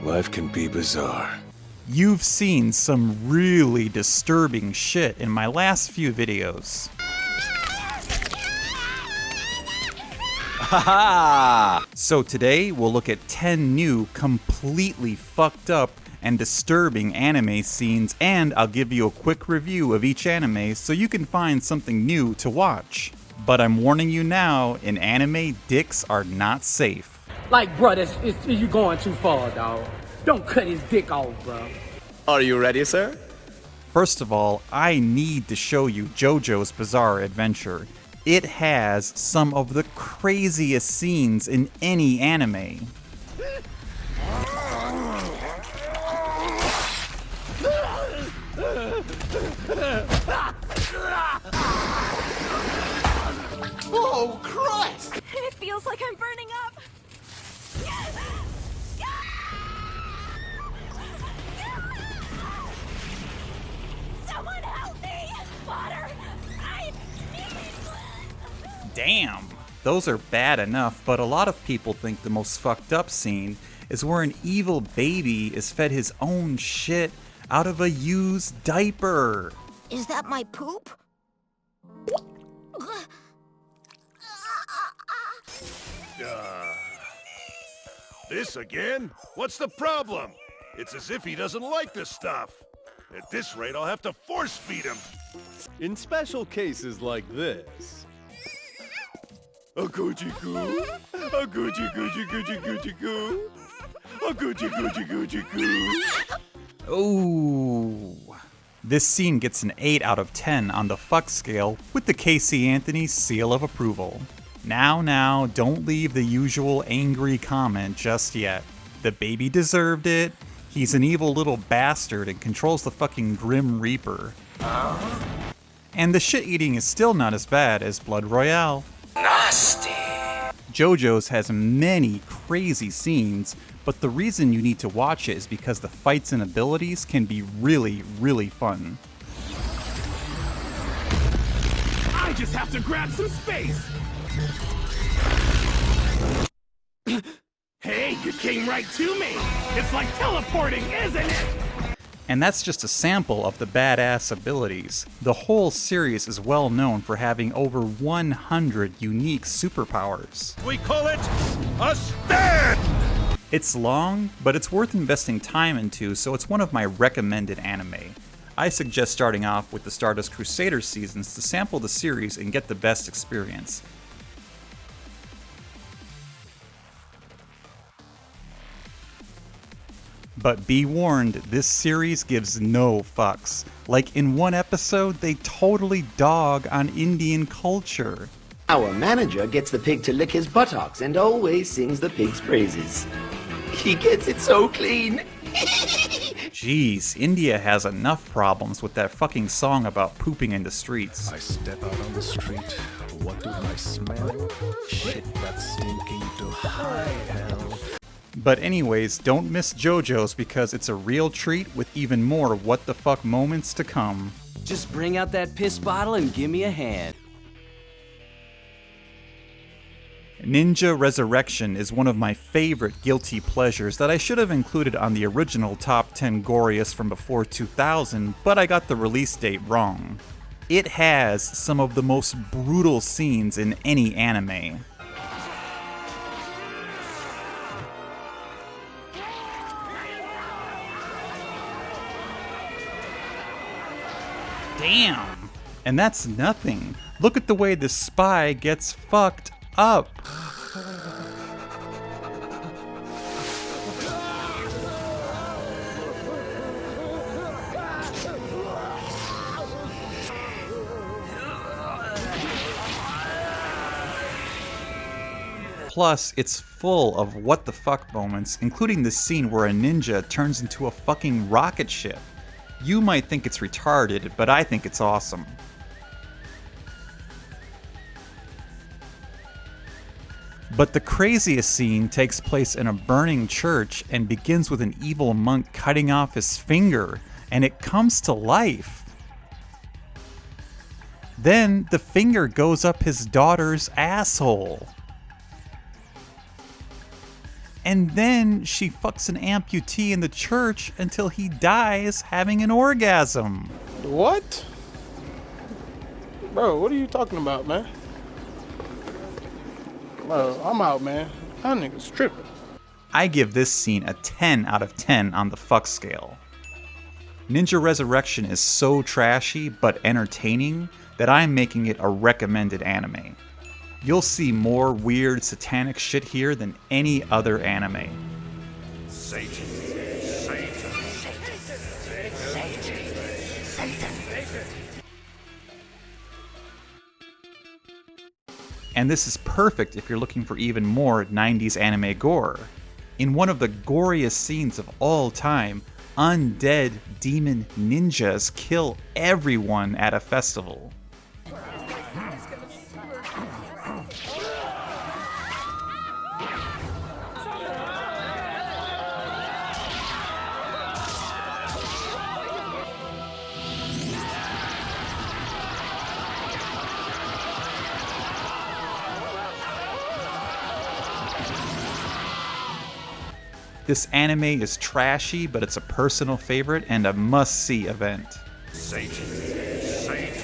Life can be bizarre. You've seen some really disturbing shit in my last few videos. Haha! So today we'll look at 10 new, completely fucked up and disturbing anime scenes, and I'll give you a quick review of each anime so you can find something new to watch. But I'm warning you now, in anime, dicks are not safe. Like, bro, you going too far, dog. Don't cut his dick off, bro. Are you ready, sir? First of all, I need to show you JoJo's Bizarre Adventure. It has some of the craziest scenes in any anime. Oh, Christ! It feels like I'm burning up. Someone help me! Water! I need... Damn, those are bad enough, but a lot of people think the most fucked up scene is where an evil baby is fed his own shit out of a used diaper. Is that my poop? This again? What's the problem? It's as if he doesn't like this stuff. At this rate, I'll have to force feed him. In special cases like this. A Gucci goo. A Gucci Gucci Gucci Gucci goo. A Gucci Gucci Gucci goo. Ooh. This scene gets an 8 out of 10 on the fuck scale with the Casey Anthony seal of approval. Now, don't leave the usual angry comment just yet. The baby deserved it. He's an evil little bastard and controls the fucking Grim Reaper. And the shit eating is still not as bad as Blood Royale. Nasty! JoJo's has many crazy scenes, but the reason you need to watch it is because the fights and abilities can be really, really fun. I just have to grab some space. Hey, you came right to me. It's like teleporting, isn't it? And that's just a sample of the badass abilities. The whole series is well known for having over 100 unique superpowers. We call it a stand! It's long, but it's worth investing time into, so it's one of my recommended anime. I suggest starting off with the Stardust Crusaders seasons to sample the series and get the best experience. But be warned, this series gives no fucks. Like in one episode, they totally dog on Indian culture. Our manager gets the pig to lick his buttocks and always sings the pig's praises. He gets it so clean. Jeez, India has enough problems with that fucking song about pooping in the streets. I step out on the street. What do I smell? Shit that's stinking to high hell. But anyways, don't miss JoJo's because it's a real treat with even more what the fuck moments to come. Just bring out that piss bottle and give me a hand. Ninja Resurrection is one of my favorite guilty pleasures that I should have included on the original top 10 goriest from before 2000, but I got the release date wrong. It has some of the most brutal scenes in any anime. Damn! And that's nothing. Look at the way the spy gets fucked up. Plus, it's full of what the fuck moments, including the scene where a ninja turns into a fucking rocket ship. You might think it's retarded, but I think it's awesome. But the craziest scene takes place in a burning church and begins with an evil monk cutting off his finger, and it comes to life. Then the finger goes up his daughter's asshole. And then she fucks an amputee in the church until he dies having an orgasm. What? Bro, what are you talking about, man? Bro, I'm out, man. That nigga's tripping. I give this scene a 10 out of 10 on the fuck scale. Ninja Resurrection is so trashy but entertaining that I'm making it a recommended anime. You'll see more weird satanic shit here than any other anime. Satan. Satan. And this is perfect if you're looking for even more 90s anime gore. In one of the goriest scenes of all time, undead demon ninjas kill everyone at a festival. This anime is trashy, but it's a personal favorite and a must-see event. Satan. Satan.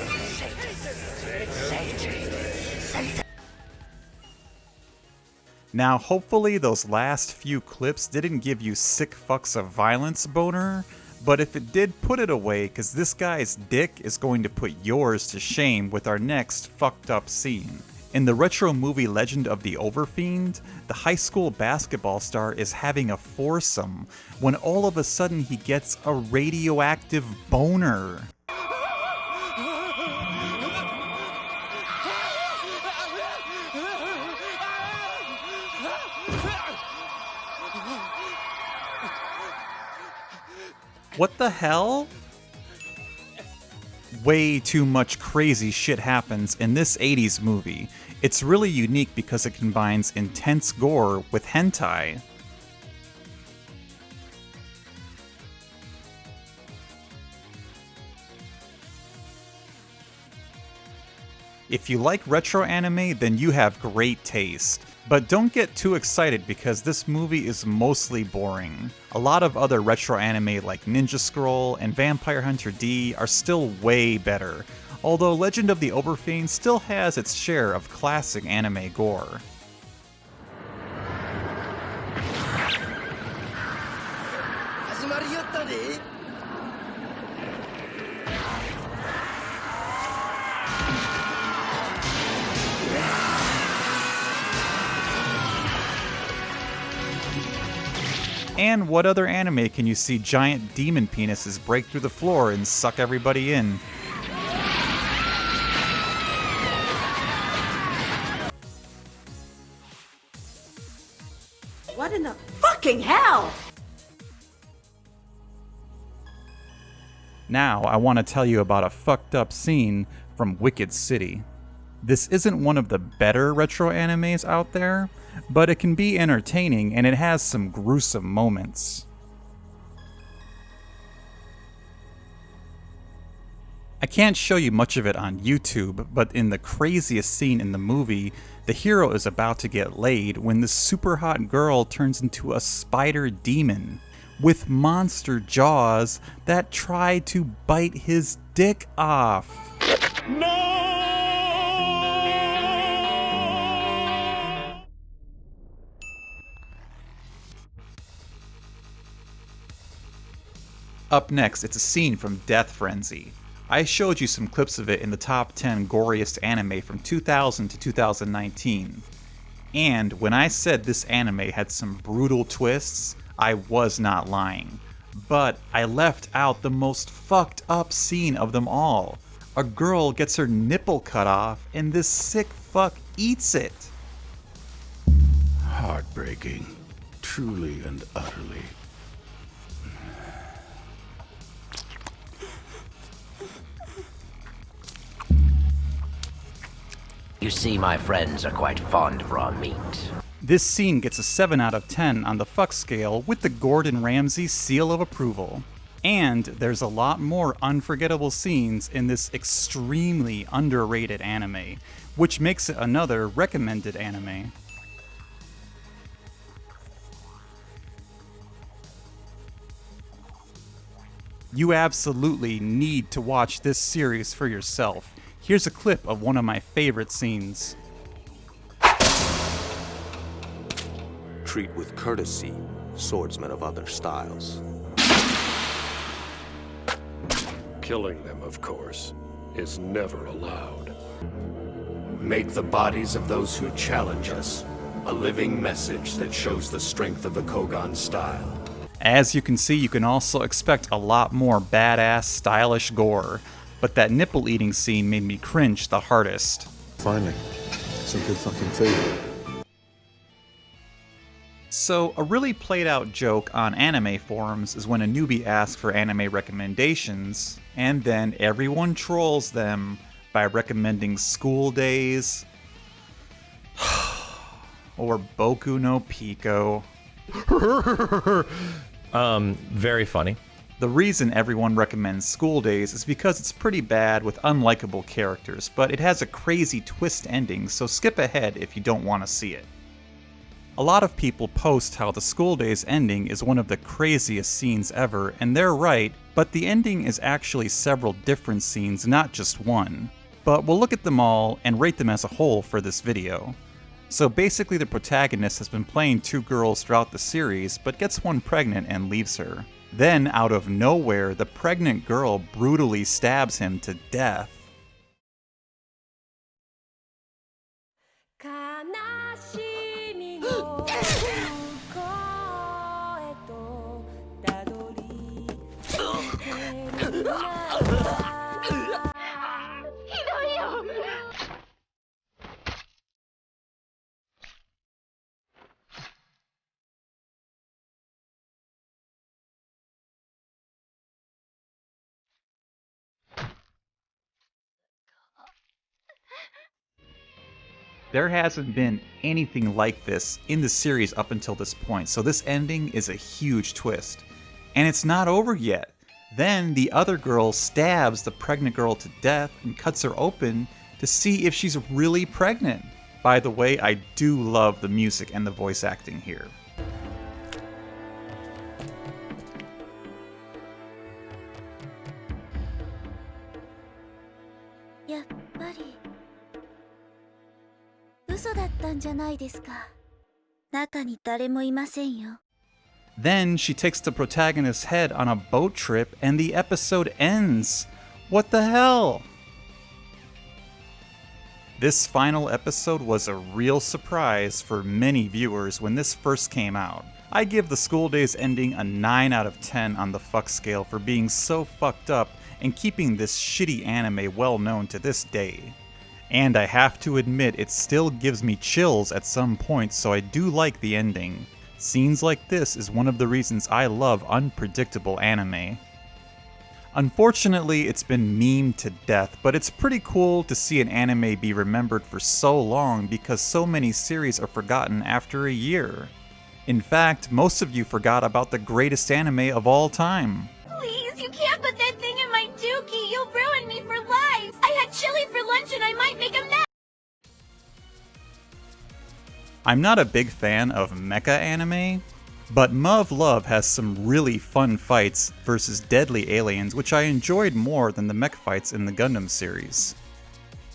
Now, hopefully those last few clips didn't give you sick fucks of violence boner, but if it did, put it away, cause this guy's dick is going to put yours to shame with our next fucked up scene. In the retro movie Legend of the Overfiend, the high school basketball star is having a foursome when all of a sudden he gets a radioactive boner. What the hell? Way too much crazy shit happens in this 80s movie. It's really unique because it combines intense gore with hentai. If you like retro anime, then you have great taste. But don't get too excited because this movie is mostly boring. A lot of other retro anime like Ninja Scroll and Vampire Hunter D are still way better, although Legend of the Overfiend still has its share of classic anime gore. And what other anime can you see giant demon penises break through the floor and suck everybody in? What in the fucking hell? Now, I want to tell you about a fucked up scene from Wicked City. This isn't one of the better retro animes out there, but it can be entertaining and it has some gruesome moments. I can't show you much of it on YouTube, but in the craziest scene in the movie, the hero is about to get laid when this super hot girl turns into a spider demon with monster jaws that try to bite his dick off. No! Up next, it's a scene from Death Frenzy. I showed you some clips of it in the top 10 goriest anime from 2000 to 2019. And when I said this anime had some brutal twists, I was not lying. But I left out the most fucked up scene of them all. A girl gets her nipple cut off and this sick fuck eats it. Heartbreaking. Truly and utterly. You see, my friends are quite fond of raw meat. This scene gets a 7 out of 10 on the fuck scale with the Gordon Ramsay seal of approval. And there's a lot more unforgettable scenes in this extremely underrated anime, which makes it another recommended anime. You absolutely need to watch this series for yourself. Here's a clip of one of my favorite scenes. Treat with courtesy swordsmen of other styles. Killing them, of course, is never allowed. Make the bodies of those who challenge us a living message that shows the strength of the Kogan style. As you can see, you can also expect a lot more badass, stylish gore, but that nipple eating scene made me cringe the hardest. Finally, some good fucking food. So, a really played out joke on anime forums is when a newbie asks for anime recommendations, and then everyone trolls them by recommending School Days or Boku no Pico. Very funny. The reason everyone recommends School Days is because it's pretty bad with unlikable characters, but it has a crazy twist ending, so skip ahead if you don't want to see it. A lot of people post how the School Days ending is one of the craziest scenes ever, and they're right, but the ending is actually several different scenes, not just one. But we'll look at them all and rate them as a whole for this video. So basically the protagonist has been playing two girls throughout the series, but gets one pregnant and leaves her. Then, out of nowhere, the pregnant girl brutally stabs him to death. There hasn't been anything like this in the series up until this point, so this ending is a huge twist. And it's not over yet. Then the other girl stabs the pregnant girl to death and cuts her open to see if she's really pregnant. By the way, I do love the music and the voice acting here. Then she takes the protagonist's head on a boat trip and the episode ends. What the hell? This final episode was a real surprise for many viewers when this first came out. I give the School Days ending a 9 out of 10 on the fuck scale for being so fucked up and keeping this shitty anime well known to this day. And I have to admit, it still gives me chills at some points, so I do like the ending. Scenes like this is one of the reasons I love unpredictable anime. Unfortunately, it's been memed to death, but it's pretty cool to see an anime be remembered for so long because so many series are forgotten after a year. In fact, most of you forgot about the greatest anime of all time. Please, you can't put that thing in my dookie. You'll ruin me for life. I had chili for lunch and I might make a mess. I'm not a big fan of mecha anime, but Muv-Luv has some really fun fights versus deadly aliens, which I enjoyed more than the mech fights in the Gundam series.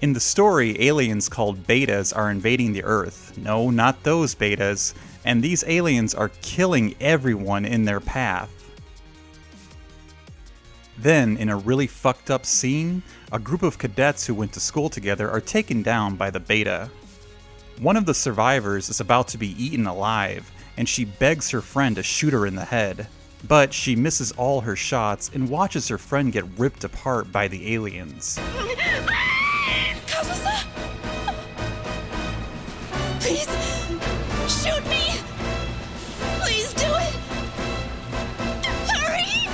In the story, aliens called betas are invading the Earth. No, not those betas. And these aliens are killing everyone in their path. Then, in a really fucked up scene, a group of cadets who went to school together are taken down by the beta. One of the survivors is about to be eaten alive, and she begs her friend to shoot her in the head. But she misses all her shots and watches her friend get ripped apart by the aliens. Please, shoot me! Please do it! Hurry!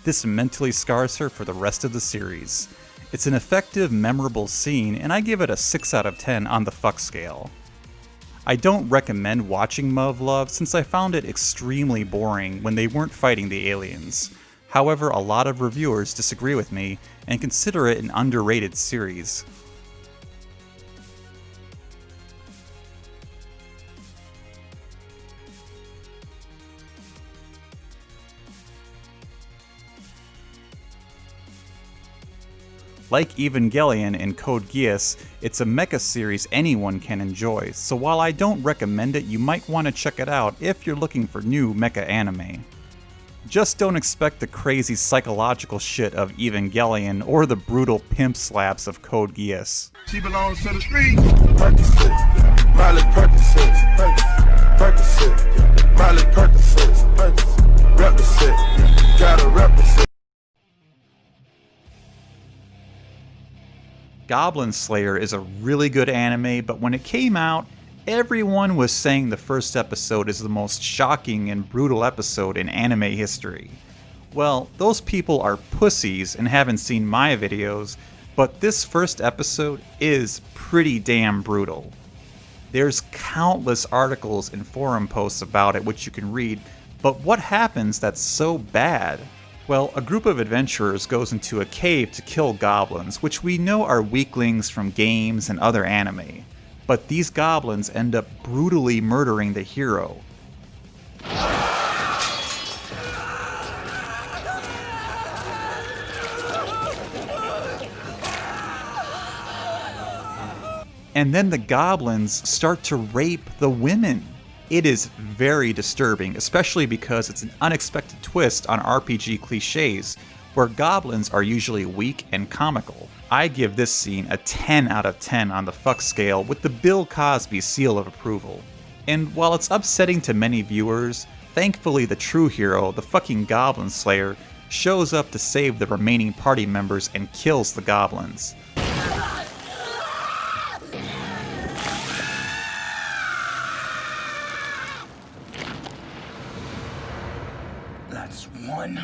This mentally scars her for the rest of the series. It's an effective, memorable scene, and I give it a 6 out of 10 on the fuck scale. I don't recommend watching Muv-Luv since I found it extremely boring when they weren't fighting the aliens. However, a lot of reviewers disagree with me and consider it an underrated series. Like Evangelion and Code Geass, it's a mecha series anyone can enjoy, so while I don't recommend it, you might want to check it out if you're looking for new mecha anime. Just don't expect the crazy psychological shit of Evangelion or the brutal pimp slaps of Code Geass. She belongs to the street. Percocet, Miley Percocet, Percocet, Miley Percocet, represent, gotta represent. Goblin Slayer is a really good anime, but when it came out, everyone was saying the first episode is the most shocking and brutal episode in anime history. Well, those people are pussies and haven't seen my videos, but this first episode is pretty damn brutal. There's countless articles and forum posts about it which you can read, but what happens that's so bad? Well, a group of adventurers goes into a cave to kill goblins, which we know are weaklings from games and other anime. But these goblins end up brutally murdering the hero. And then the goblins start to rape the women. It is very disturbing, especially because it's an unexpected twist on RPG cliches, where goblins are usually weak and comical. I give this scene a 10 out of 10 on the fuck scale with the Bill Cosby seal of approval. And while it's upsetting to many viewers, thankfully the true hero, the fucking Goblin Slayer, shows up to save the remaining party members and kills the goblins. That's one.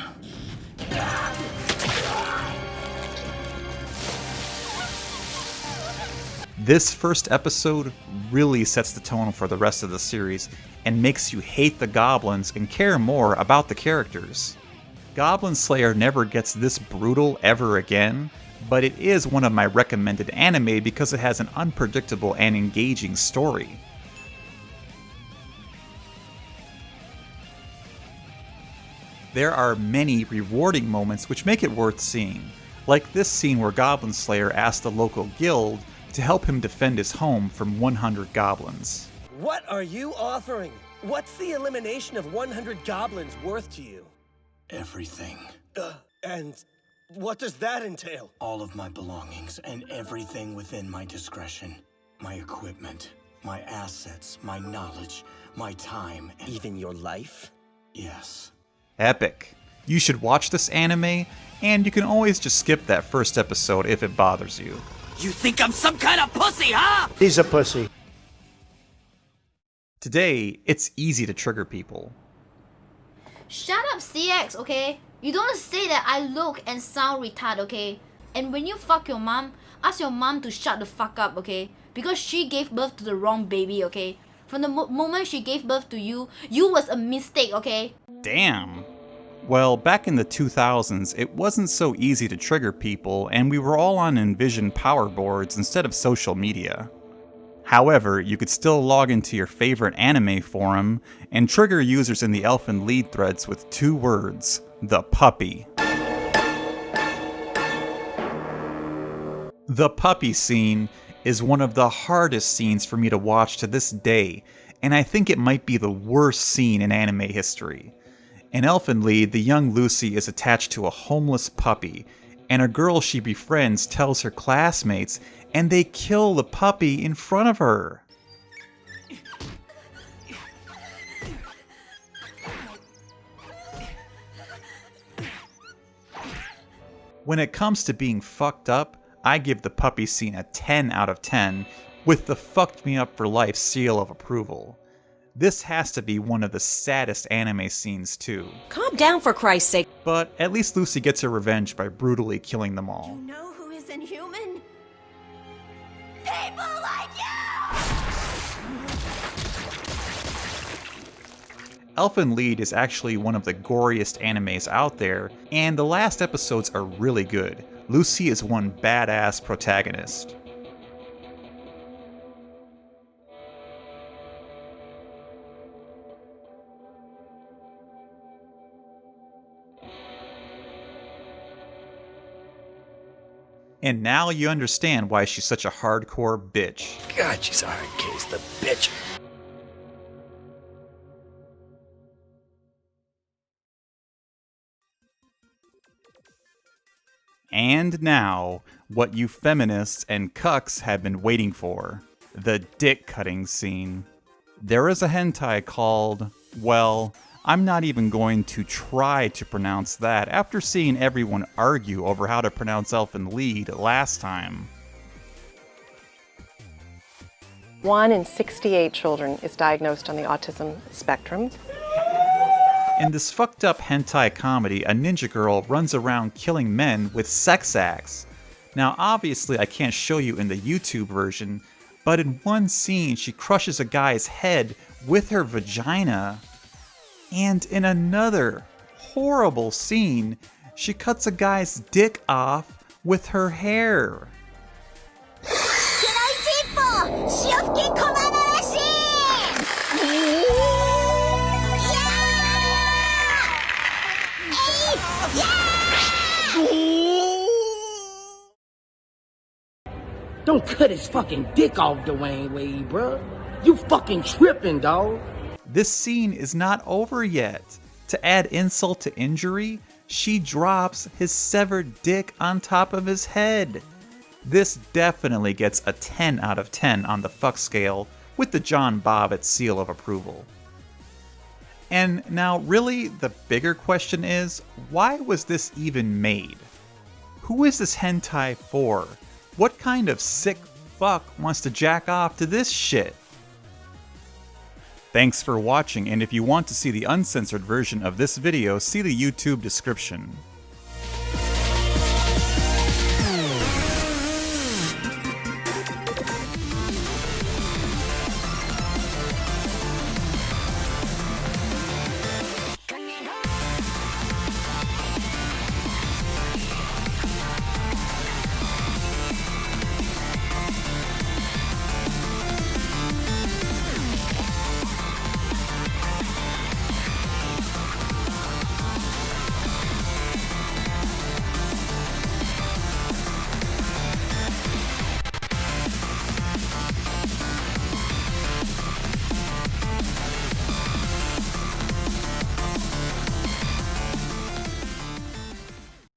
This first episode really sets the tone for the rest of the series and makes you hate the goblins and care more about the characters. Goblin Slayer never gets this brutal ever again, but it is one of my recommended anime because it has an unpredictable and engaging story. There are many rewarding moments which make it worth seeing, like this scene where Goblin Slayer asks the local guild to help him defend his home from 100 goblins. What are you offering? What's the elimination of 100 goblins worth to you? Everything. And what does that entail? All of my belongings and everything within my discretion. My equipment, my assets, my knowledge, my time, and even your life? Yes. Epic. You should watch this anime, and you can always just skip that first episode if it bothers you. You think I'm some kind of pussy, huh? He's a pussy. Today, it's easy to trigger people. Shut up, CX, okay? You don't say that I look and sound retarded, okay? And when you fuck your mom, ask your mom to shut the fuck up, okay? Because she gave birth to the wrong baby, okay? From the moment she gave birth to you, you was a mistake, okay? Damn. Well, back in the 2000s, it wasn't so easy to trigger people, and we were all on Envision power boards instead of social media. However, you could still log into your favorite anime forum and trigger users in the Elfen Lied threads with 2 words: the puppy. The puppy scene is one of the hardest scenes for me to watch to this day, and I think it might be the worst scene in anime history. In Elfen Lied, the young Lucy is attached to a homeless puppy, and a girl she befriends tells her classmates, and they kill the puppy in front of her. When it comes to being fucked up, I give the puppy scene a 10 out of 10, with the fucked me up for life seal of approval. This has to be one of the saddest anime scenes too. Calm down, for Christ's sake. But at least Lucy gets her revenge by brutally killing them all. You know who is in here? people like you! Elfen Lied is actually one of the goriest animes out there, and the last episodes are really good. Lucy is one badass protagonist. And now you understand why she's such a hardcore bitch. God, she's a hard case, the bitch. And now, what you feminists and cucks have been waiting for. The dick cutting scene. There is a hentai called, well, I'm not even going to try to pronounce that after seeing everyone argue over how to pronounce Elfen Lied last time. 1 in 68 children is diagnosed on the autism spectrum. In this fucked up hentai comedy, a ninja girl runs around killing men with sex acts. Now obviously I can't show you in the YouTube version, but in one scene she crushes a guy's head with her vagina. And in another horrible scene, she cuts a guy's dick off with her hair. Don't cut his fucking dick off, Dwayne Wade, bruh. You fucking tripping, dawg. This scene is not over yet. To add insult to injury, she drops his severed dick on top of his head. This definitely gets a 10 out of 10 on the fuck scale with the John Bobbitt seal of approval. And now really the bigger question is, why was this even made? Who is this hentai for? What kind of sick fuck wants to jack off to this shit? Thanks for watching, and if you want to see the uncensored version of this video, see the YouTube description.